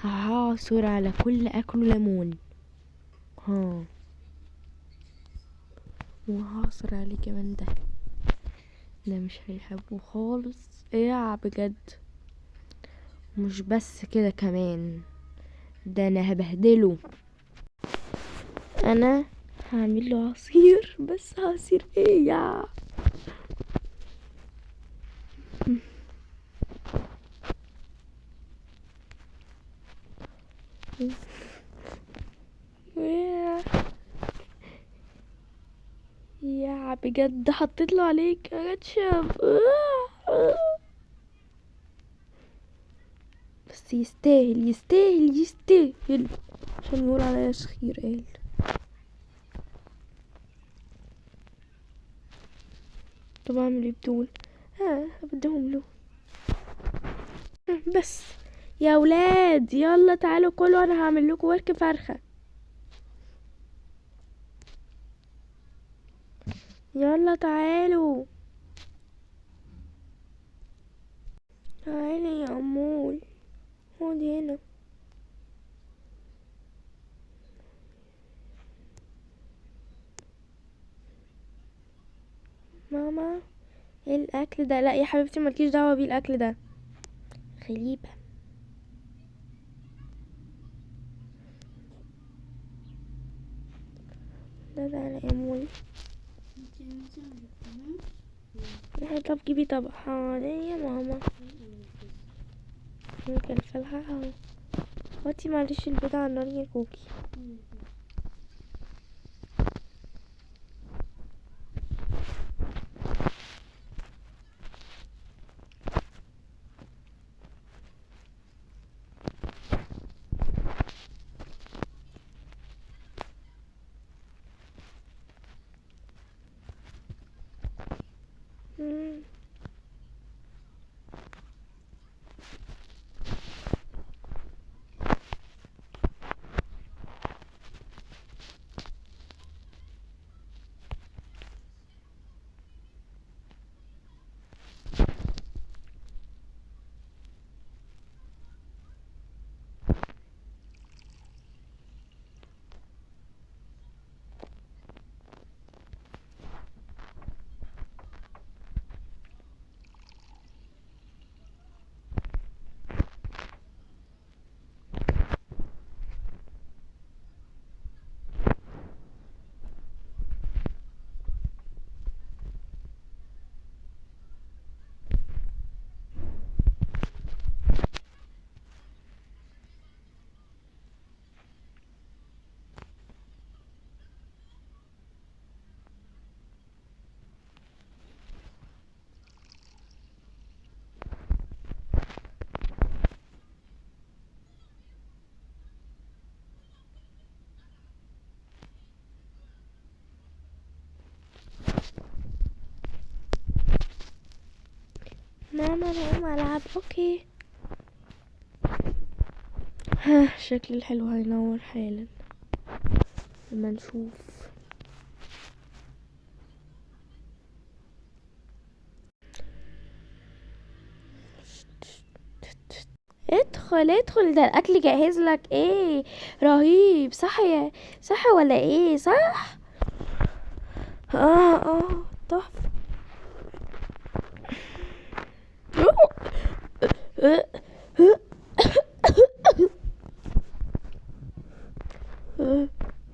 هعصر على كل اكله ليمون. ها، وهعصر عليه كمان ده مش هيحبه خالص. ايه بجد. مش بس كده كمان، ده انا هبهدله. انا هعمل له عصير، بس عصير ايه يا يا بجد حطيت له عليه كاتشب. بس يستاهل يستاهل يستاهل، عشان يقول عليا شخير قال. طب اعمل ايه بدول؟ بدهم له. بس يا ولاد يلا تعالوا كلوا، انا هعمل لكم ورك فرخه. يلا تعالوا، تعالي يا امول، خدي هنا. ماما ايه الاكل ده؟ لا يا حبيبتي مالكيش دعوه بيه الاكل ده، غريبه. ده يا امول. طب جيبي طبق. حاضر يا ماما. ممكن الفلحة اهو. واتي معلش البيضة على النار يا كوكي. ماما انا هقوم العب. اوكي. شكل الحلو هينور حالا لما نشوف. ادخل ادخل، ده الاكل جاهز لك. ايه رهيب، صح يا صح ولا ايه؟ صح. تحفه.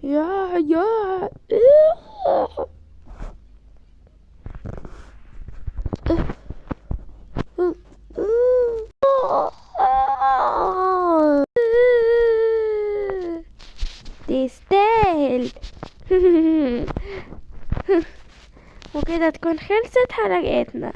يا تستاهل. وكده تكون خلصت حلقتنا.